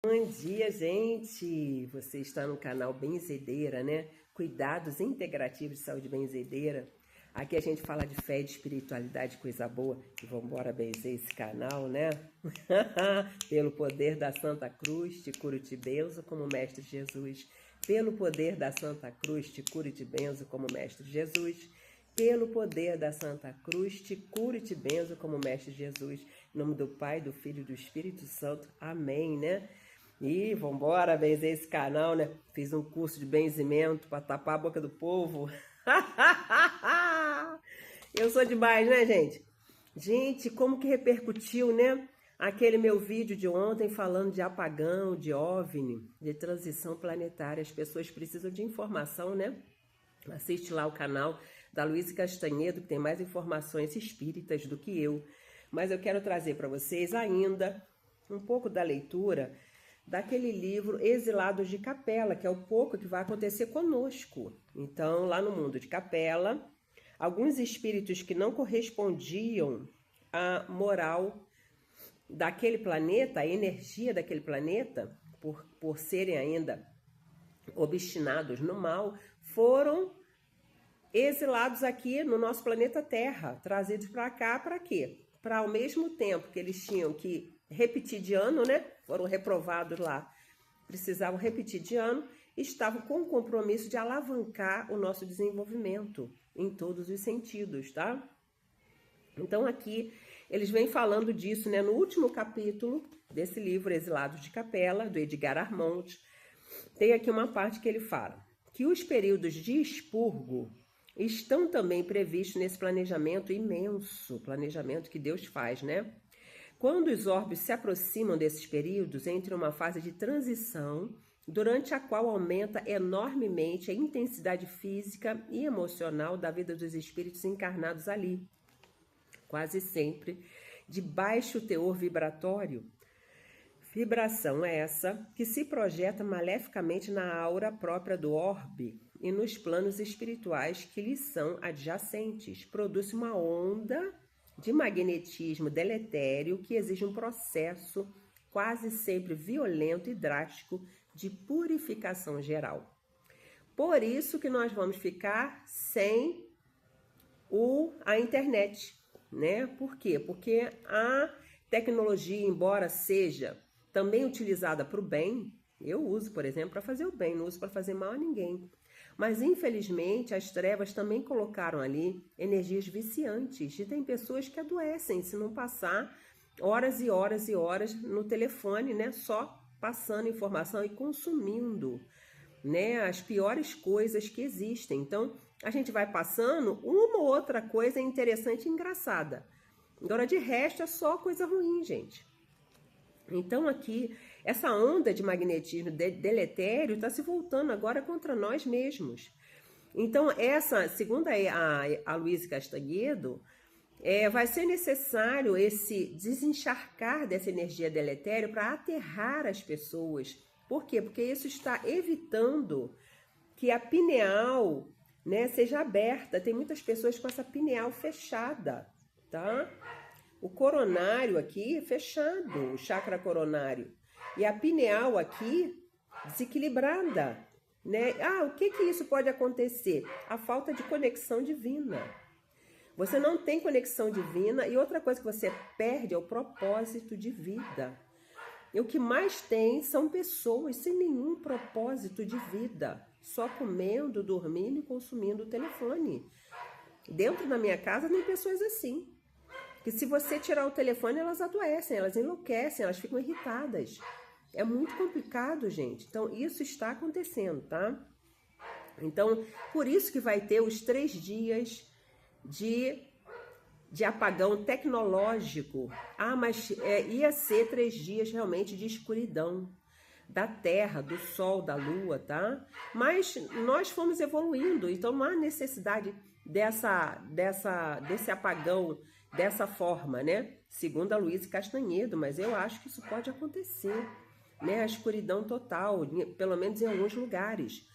Bom dia, gente! Você está no canal Benzedeira, né? Cuidados integrativos de saúde benzedeira. Aqui a gente fala de fé, de espiritualidade, coisa boa. E vamos embora benzer esse canal, né? Pelo poder da Santa Cruz, te curo e te benzo como Mestre Jesus. Pelo poder da Santa Cruz, te curo e te benzo como Mestre Jesus. Pelo poder da Santa Cruz, te curo e te benzo como Mestre Jesus. Em nome do Pai, do Filho e do Espírito Santo. Amém, né? E vambora benzer esse canal, né? Fiz um curso de benzimento para tapar a boca do povo. Eu sou demais, né, gente? Gente, como que repercutiu, né? Aquele meu vídeo de ontem falando de apagão, de OVNI, de transição planetária. As pessoas precisam de informação, né? Assiste lá o canal da Luísa Castanhedo, que tem mais informações espíritas do que eu. Mas eu quero trazer para vocês ainda um pouco da leitura daquele livro Exilados de Capela, que é o pouco que vai acontecer conosco. Então, lá no mundo de Capela, alguns espíritos que não correspondiam à moral daquele planeta, à energia daquele planeta, por serem ainda obstinados no mal, foram exilados aqui no nosso planeta Terra, trazidos para cá para quê? Para ao mesmo tempo que eles tinham que repetir de ano, né? Foram reprovados lá, precisavam repetir de ano, estavam com o compromisso de alavancar o nosso desenvolvimento em todos os sentidos, tá? Então aqui eles vêm falando disso, né? No último capítulo desse livro Exilados de Capela, do Edgar Armond, tem aqui uma parte que ele fala que os períodos de expurgo estão também previstos nesse planejamento imenso, planejamento que Deus faz, né? Quando os orbes se aproximam desses períodos, entra uma fase de transição, durante a qual aumenta enormemente a intensidade física e emocional da vida dos espíritos encarnados ali, quase sempre de baixo teor vibratório. Vibração essa que se projeta maleficamente na aura própria do orbe e nos planos espirituais que lhe são adjacentes. Produz uma onda de magnetismo deletério que exige um processo quase sempre violento e drástico de purificação geral. Por isso que nós vamos ficar sem a internet, né? Por quê? Porque a tecnologia, embora seja também utilizada para o bem, eu uso, por exemplo, para fazer o bem, não uso para fazer mal a ninguém. Mas, infelizmente, as trevas também colocaram ali energias viciantes. E tem pessoas que adoecem se não passar horas e horas e horas no telefone, né? Só passando informação e consumindo, né? As piores coisas que existem. Então, a gente vai passando uma ou outra coisa interessante e engraçada. Agora, de resto, é só coisa ruim, gente. Então aqui, essa onda de magnetismo deletério está se voltando agora contra nós mesmos. Então essa, segundo a Luísa Castanhedo, vai ser necessário esse desencharcar dessa energia deletério para aterrar as pessoas. Por quê? Porque isso está evitando que a pineal, né, seja aberta. Tem muitas pessoas com essa pineal fechada, tá? O coronário aqui fechado, o chakra coronário. E a pineal aqui desequilibrada, né? O que isso pode acontecer? A falta de conexão divina. Você não tem conexão divina e outra coisa que você perde é o propósito de vida. E o que mais tem são pessoas sem nenhum propósito de vida, só comendo, dormindo e consumindo o telefone. Dentro da minha casa tem pessoas assim. Que se você tirar o telefone, elas adoecem, elas enlouquecem, elas ficam irritadas. É muito complicado, gente. Então, isso está acontecendo, tá? Então, por isso que vai ter os 3 dias de apagão tecnológico. Mas ia ser 3 dias realmente de escuridão da Terra, do Sol, da Lua, tá? Mas nós fomos evoluindo, então não há necessidade desse apagão dessa forma, né? Segundo a Luísa Castanhedo, mas eu acho que isso pode acontecer, né? A escuridão total, pelo menos em alguns lugares.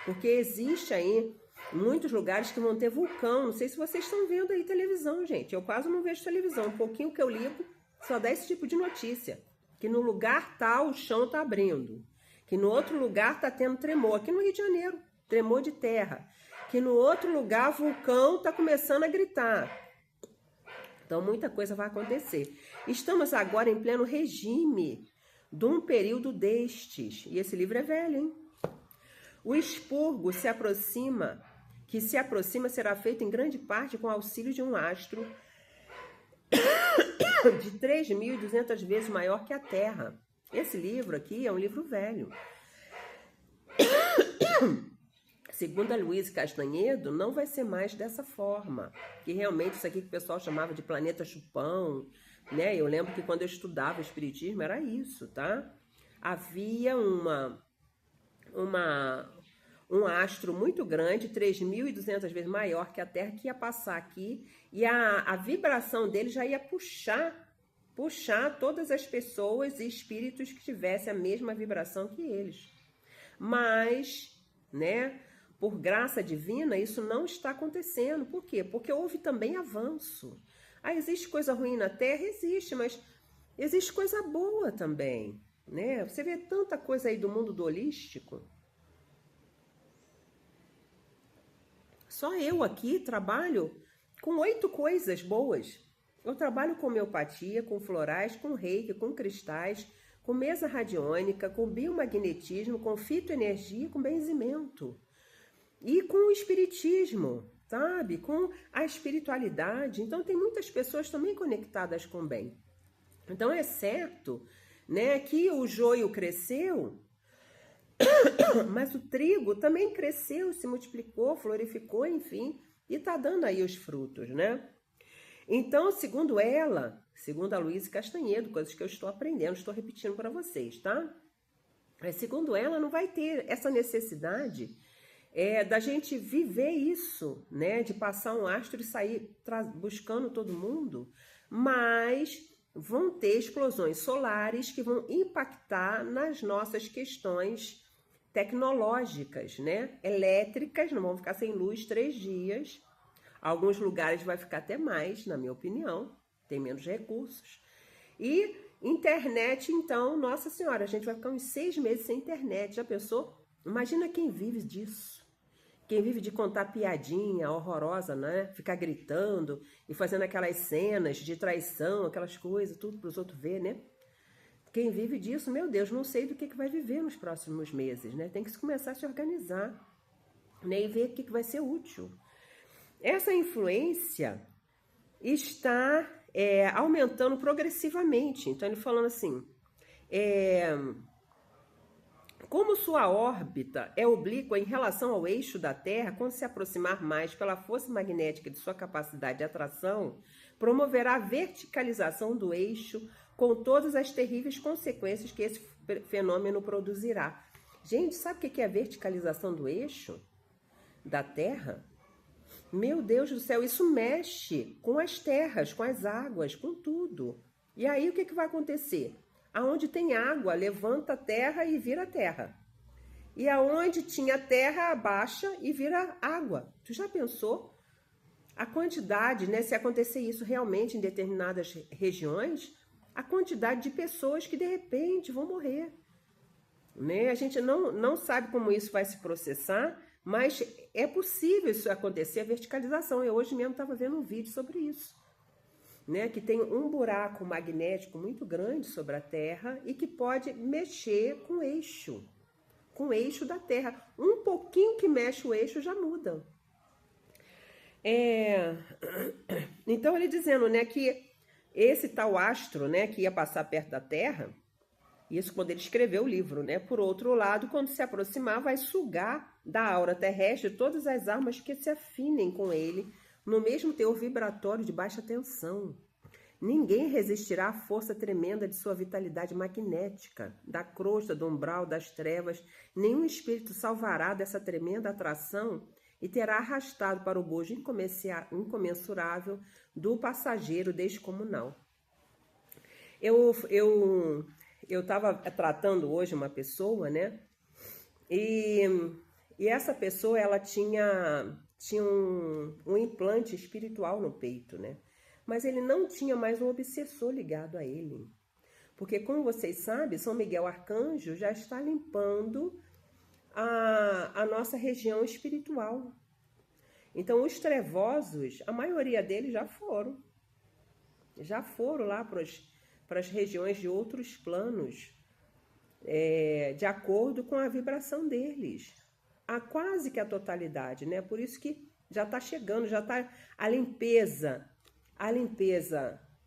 Porque existe aí muitos lugares que vão ter vulcão. Não sei se vocês estão vendo aí televisão, gente. Eu quase não vejo televisão. Um pouquinho que eu ligo só dá esse tipo de notícia. que no lugar tal o chão está abrindo, que no outro lugar está tendo tremor, aqui no Rio de Janeiro, tremor de terra, que no outro lugar o vulcão está começando a gritar. Então, muita coisa vai acontecer. Estamos agora em pleno regime de um período destes. E esse livro é velho, hein? O expurgo que se aproxima será feito em grande parte com auxílio de um astro de 3.200 vezes maior que a Terra. Esse livro aqui é um livro velho. Segundo a Luiz Castanhedo, não vai ser mais dessa forma. Que realmente isso aqui que o pessoal chamava de planeta chupão, né? Eu lembro que quando eu estudava espiritismo era isso, tá? Havia um astro muito grande, 3.200 vezes maior que a Terra, que ia passar aqui e a vibração dele já ia puxar todas as pessoas e espíritos que tivessem a mesma vibração que eles. Mas, né, por graça divina, isso não está acontecendo. Por quê? Porque houve também avanço. Ah, existe coisa ruim na Terra? Existe, mas existe coisa boa também, né? Você vê tanta coisa aí do mundo do holístico. Só eu aqui trabalho com 8 coisas boas. Eu trabalho com homeopatia, com florais, com reiki, com cristais, com mesa radiônica, com biomagnetismo, com fitoenergia, com benzimento. E com o espiritismo, sabe? Com a espiritualidade. Então, tem muitas pessoas também conectadas com o bem. Então, é certo, né, que o joio cresceu, mas o trigo também cresceu, se multiplicou, florificou, enfim, e está dando aí os frutos, né? Então, segundo a Luiz Castanhedo, coisas que eu estou aprendendo, estou repetindo para vocês, tá? Mas, segundo ela, não vai ter essa necessidade da gente viver isso, né? De passar um astro e sair buscando todo mundo, mas vão ter explosões solares que vão impactar nas nossas questões tecnológicas, né? Elétricas, não vão ficar sem luz 3 dias. Alguns lugares vai ficar até mais, na minha opinião, tem menos recursos. E internet, então, nossa senhora, a gente vai ficar uns 6 meses sem internet, já pensou? Imagina quem vive disso. Quem vive de contar piadinha horrorosa, né? Ficar gritando e fazendo aquelas cenas de traição, aquelas coisas, tudo para os outros ver, né? Quem vive disso, meu Deus, não sei do que vai viver nos próximos meses, né? Tem que começar a se organizar, né? E ver o que vai ser útil. Essa influência está aumentando progressivamente. Então, ele falando assim, como sua órbita é oblíqua em relação ao eixo da Terra, quando se aproximar mais pela força magnética de sua capacidade de atração, promoverá a verticalização do eixo com todas as terríveis consequências que esse fenômeno produzirá. Gente, sabe o que é a verticalização do eixo da Terra? Meu Deus do céu, isso mexe com as terras, com as águas, com tudo. E aí o que vai acontecer? Aonde tem água, levanta a terra e vira terra. E aonde tinha terra, abaixa e vira água. Tu já pensou? A quantidade, né? Se acontecer isso realmente em determinadas regiões, a quantidade de pessoas que de repente vão morrer. Né? A gente não sabe como isso vai se processar, mas é possível isso acontecer, a verticalização. Eu hoje mesmo estava vendo um vídeo sobre isso. Né, que tem um buraco magnético muito grande sobre a Terra e que pode mexer com o eixo da Terra. Um pouquinho que mexe o eixo já muda. Então ele dizendo, né, que esse tal astro, né, que ia passar perto da Terra, isso quando ele escreveu o livro, né, por outro lado, quando se aproximar, vai sugar da aura terrestre todas as almas que se afinem com ele, no mesmo teor vibratório de baixa tensão. Ninguém resistirá à força tremenda de sua vitalidade magnética, da crosta, do umbral, das trevas. Nenhum espírito salvará dessa tremenda atração e terá arrastado para o bojo incomensurável do passageiro descomunal. Eu estava tratando hoje uma pessoa, né? E essa pessoa, ela tinha um implante espiritual no peito, né? Mas ele não tinha mais um obsessor ligado a ele. Porque, como vocês sabem, São Miguel Arcanjo já está limpando a nossa região espiritual. Então, os trevosos, a maioria deles já foram lá para as regiões de outros planos, de acordo com a vibração deles. Quase que a totalidade, né? Por isso que já está chegando, já está a limpeza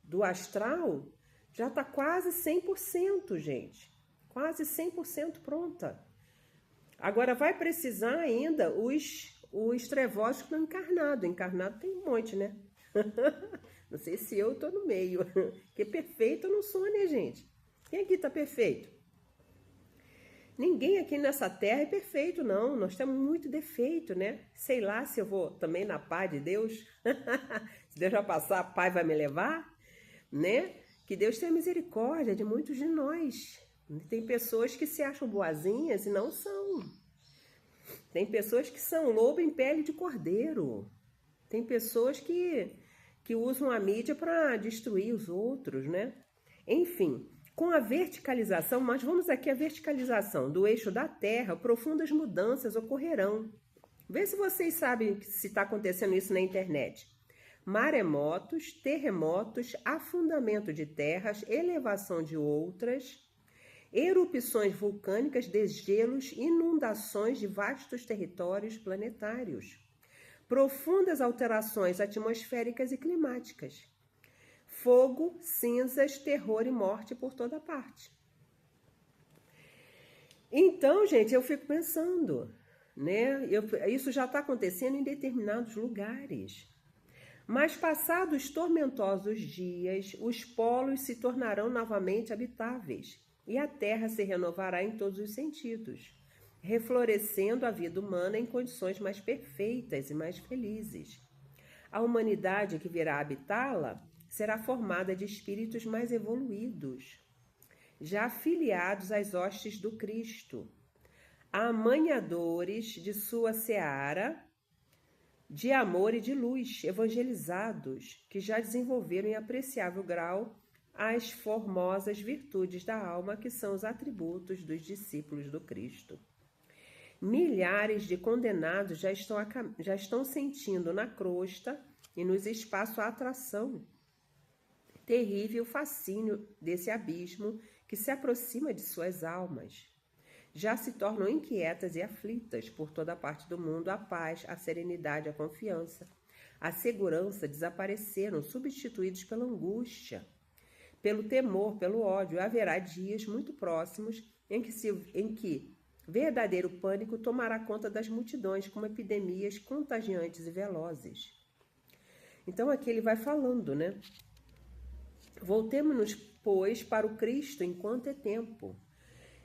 do astral já está quase 100%, gente. Quase 100% pronta. Agora vai precisar ainda os trevosos que estão encarnados. Encarnado tem um monte, né? Não sei se eu estou no meio. Porque perfeito eu não sou, né, gente? Quem aqui está perfeito? Ninguém aqui nessa terra é perfeito, não. Nós temos muito defeito, né? Sei lá se eu vou também na paz de Deus. Se Deus vai passar, a paz vai me levar, né? Que Deus tenha misericórdia de muitos de nós. Tem pessoas que se acham boazinhas e não são. Tem pessoas que são lobo em pele de cordeiro. Tem pessoas que usam a mídia para destruir os outros, né? Enfim, com a verticalização, mas vamos aqui à verticalização do eixo da Terra, profundas mudanças ocorrerão. Vê se vocês sabem se está acontecendo isso na internet. Maremotos, terremotos, afundamento de terras, elevação de outras, erupções vulcânicas, desgelos, inundações de vastos territórios planetários, profundas alterações atmosféricas e climáticas, fogo, cinzas, terror e morte por toda parte. Então, gente, eu fico pensando, né? Isso já está acontecendo em determinados lugares. Mas passados tormentosos dias, os polos se tornarão novamente habitáveis e a Terra se renovará em todos os sentidos, reflorescendo a vida humana em condições mais perfeitas e mais felizes. A humanidade que virá habitá-la será formada de espíritos mais evoluídos, já afiliados às hostes do Cristo, amanhadores de sua seara de amor e de luz, evangelizados, que já desenvolveram em apreciável grau as formosas virtudes da alma, que são os atributos dos discípulos do Cristo. Milhares de condenados já estão sentindo na crosta e nos espaços a atração terrível fascínio desse abismo que se aproxima de suas almas. Já se tornam inquietas e aflitas por toda parte do mundo. A paz, a serenidade, a confiança, a segurança desapareceram, substituídos pela angústia, pelo temor, pelo ódio. Haverá dias muito próximos em que verdadeiro pânico tomará conta das multidões, como epidemias contagiantes e velozes. Então aqui ele vai falando, né? Voltemo-nos, pois, para o Cristo enquanto é tempo.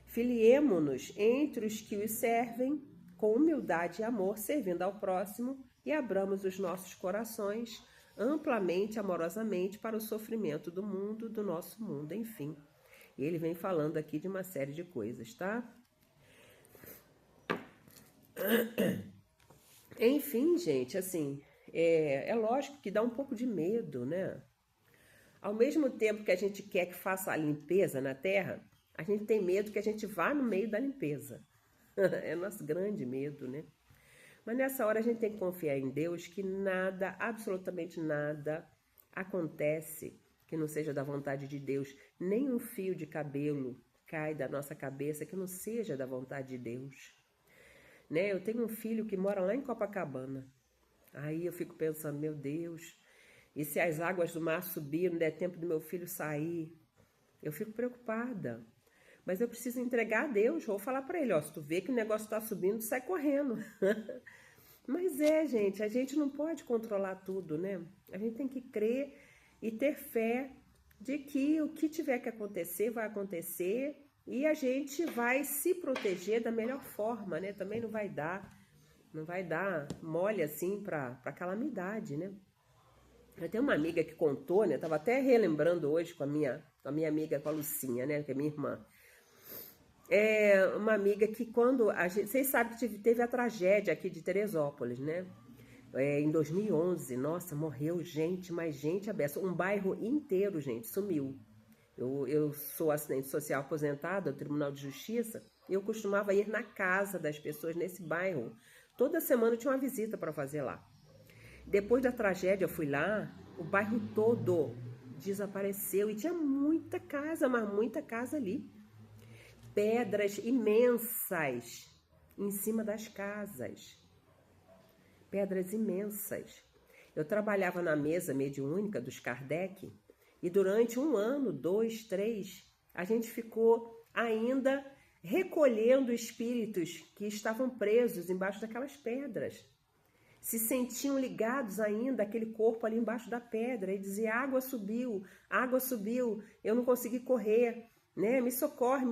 Filiemo-nos entre os que os servem, com humildade e amor, servindo ao próximo, e abramos os nossos corações amplamente, amorosamente, para o sofrimento do mundo, do nosso mundo, enfim. E ele vem falando aqui de uma série de coisas, tá? Enfim, gente, assim, é lógico que dá um pouco de medo, né? Ao mesmo tempo que a gente quer que faça a limpeza na Terra, a gente tem medo que a gente vá no meio da limpeza. É nosso grande medo, né? Mas nessa hora a gente tem que confiar em Deus que nada, absolutamente nada, acontece que não seja da vontade de Deus. Nem um fio de cabelo cai da nossa cabeça que não seja da vontade de Deus. Né? Eu tenho um filho que mora lá em Copacabana. Aí eu fico pensando, meu Deus, e se as águas do mar subirem, não der tempo do meu filho sair? Eu fico preocupada. Mas eu preciso entregar a Deus. Vou falar para ele, ó, se tu vê que o negócio está subindo, sai correndo. Mas gente, a gente não pode controlar tudo, né? A gente tem que crer e ter fé de que o que tiver que acontecer, vai acontecer. E a gente vai se proteger da melhor forma, né? Também não vai dar mole assim para calamidade, né? Eu tenho uma amiga que contou, né? Eu tava até relembrando hoje com a minha amiga, com a Lucinha, né? Que é minha irmã. É uma amiga que quando vocês sabem que teve a tragédia aqui de Teresópolis, né? Em 2011, nossa, morreu gente, mas gente a beça. Um bairro inteiro, gente, sumiu. Eu sou assistente social aposentada do Tribunal de Justiça e eu costumava ir na casa das pessoas nesse bairro. Toda semana eu tinha uma visita para fazer lá. Depois da tragédia eu fui lá, o bairro todo desapareceu e tinha muita casa, mas muita casa ali. Pedras imensas em cima das casas. Pedras imensas. Eu trabalhava na mesa mediúnica dos Kardec e durante 1 ano, 2, 3, a gente ficou ainda recolhendo espíritos que estavam presos embaixo daquelas pedras. Se sentiam ligados ainda àquele corpo ali embaixo da pedra e dizia: água subiu, eu não consegui correr, né? Me socorre.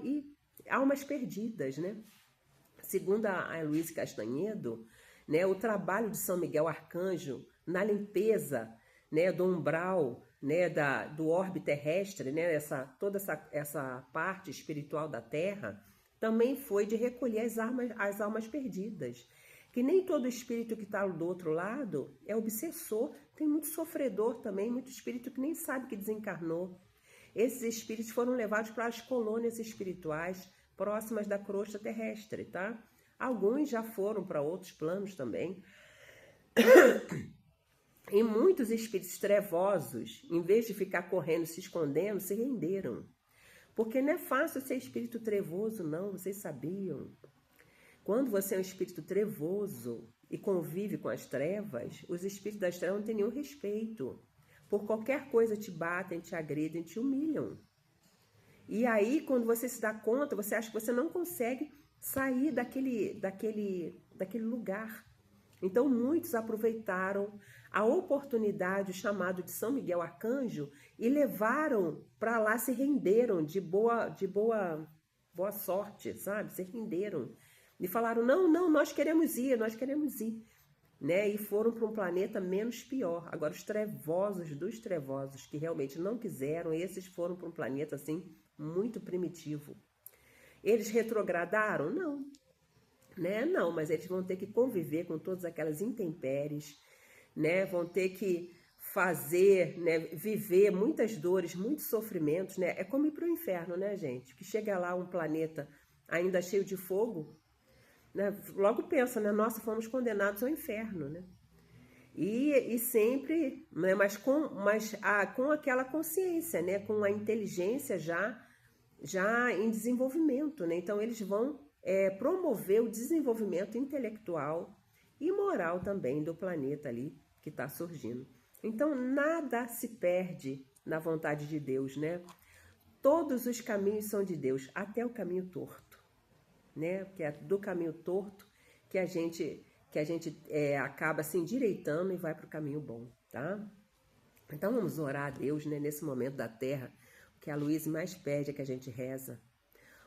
E almas perdidas, né? Segundo a Heloísa Castanhedo, né, o trabalho de São Miguel Arcanjo na limpeza, né, do umbral, né, do orbe terrestre, né, toda essa parte espiritual da Terra, também foi de recolher as almas perdidas. Que nem todo espírito que está do outro lado é obsessor, tem muito sofredor também, muito espírito que nem sabe que desencarnou. Esses espíritos foram levados para as colônias espirituais próximas da crosta terrestre, tá? Alguns já foram para outros planos também. E muitos espíritos trevosos, em vez de ficar correndo, se escondendo, se renderam. Porque não é fácil ser espírito trevoso, não, vocês sabiam. Quando você é um espírito trevoso e convive com as trevas, os espíritos das trevas não têm nenhum respeito. Por qualquer coisa te batem, te agredem, te humilham. E aí, quando você se dá conta, você acha que você não consegue sair daquele lugar. Então, muitos aproveitaram a oportunidade, o chamado de São Miguel Arcanjo, e levaram para lá, se renderam de boa sorte, sabe? Se renderam. E falaram: não, nós queremos ir. Né? E foram para um planeta menos pior. Agora, os trevosos dos trevosos, que realmente não quiseram, esses foram para um planeta assim muito primitivo. Eles retrogradaram? Não. Né? Não, mas eles vão ter que conviver com todas aquelas intempéries, né? Vão ter que fazer, né? Viver muitas dores, muitos sofrimentos, né? É como ir para o inferno, né, gente? Que chega lá um planeta ainda cheio de fogo, né? Logo pensa, né? Nossa, fomos condenados ao inferno, né? E sempre, né? Mas com aquela consciência, né? Com a inteligência já em desenvolvimento, né? Então eles vão promover o desenvolvimento intelectual e moral também do planeta ali que está surgindo. Então nada se perde na vontade de Deus, né? Todos os caminhos são de Deus, até o caminho torto, né? Que é do caminho torto que a gente acaba se endireitando e vai para o caminho bom, tá? Então vamos orar a Deus, né? Nesse momento da Terra, que a Luísa mais pede é que a gente reza.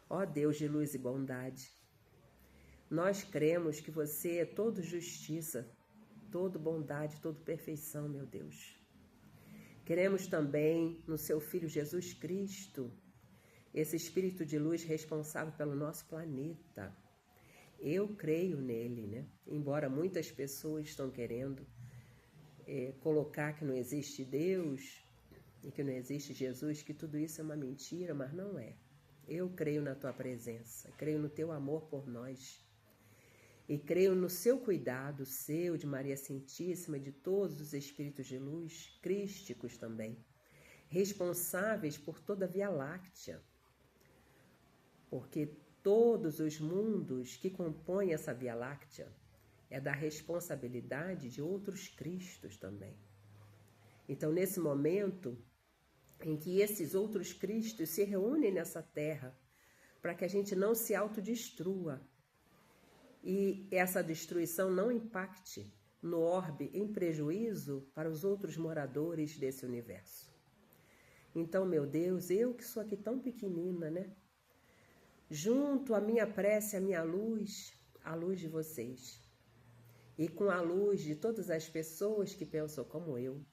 Ó Deus de luz e bondade, nós cremos que você é todo justiça, todo bondade, todo perfeição, meu Deus. Queremos também no seu Filho Jesus Cristo, esse Espírito de luz responsável pelo nosso planeta. Eu creio nele, né? Embora muitas pessoas estão querendo colocar que não existe Deus e que não existe Jesus, que tudo isso é uma mentira, mas não é. Eu creio na tua presença, creio no teu amor por nós e creio no seu cuidado, seu, de Maria Santíssima, de todos os espíritos de luz, crísticos também, responsáveis por toda a Via Láctea, porque todos os mundos que compõem essa Via Láctea é da responsabilidade de outros Cristos também. Então, nesse momento em que esses outros Cristos se reúnem nessa terra para que a gente não se autodestrua e essa destruição não impacte no orbe em prejuízo para os outros moradores desse universo. Então, meu Deus, eu que sou aqui tão pequenina, né? Junto à minha prece, à minha luz, a luz de vocês, e com a luz de todas as pessoas que pensam como eu,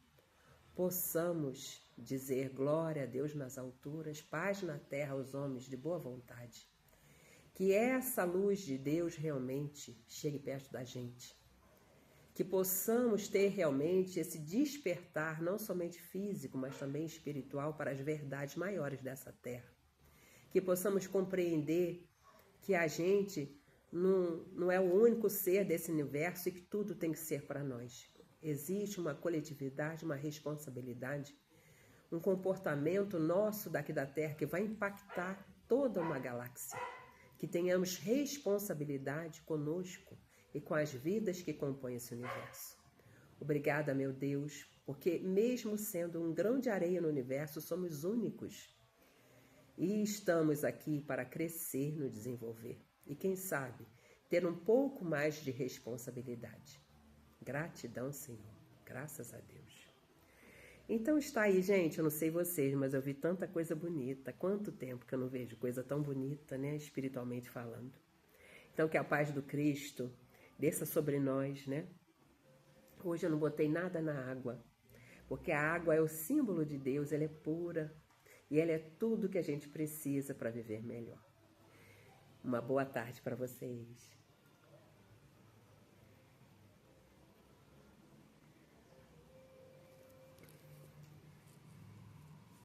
possamos dizer glória a Deus nas alturas, paz na terra aos homens de boa vontade. Que essa luz de Deus realmente chegue perto da gente. que possamos ter realmente esse despertar, não somente físico, mas também espiritual, para as verdades maiores dessa terra. Que possamos compreender que a gente não é o único ser desse universo e que tudo tem que ser para nós. Existe uma coletividade, uma responsabilidade, um comportamento nosso daqui da Terra que vai impactar toda uma galáxia. Que tenhamos responsabilidade conosco e com as vidas que compõem esse universo. Obrigada, meu Deus, porque mesmo sendo um grão de areia no universo, somos únicos. E estamos aqui para crescer, nos desenvolver. E quem sabe, ter um pouco mais de responsabilidade. Gratidão, Senhor. Graças a Deus. Então está aí, gente, eu não sei vocês, mas eu vi tanta coisa bonita. Quanto tempo que eu não vejo coisa tão bonita, né, espiritualmente falando. Então que a paz do Cristo desça sobre nós, né? Hoje eu não botei nada na água, porque a água é o símbolo de Deus, ela é pura e ela é tudo que a gente precisa para viver melhor. Uma boa tarde para vocês.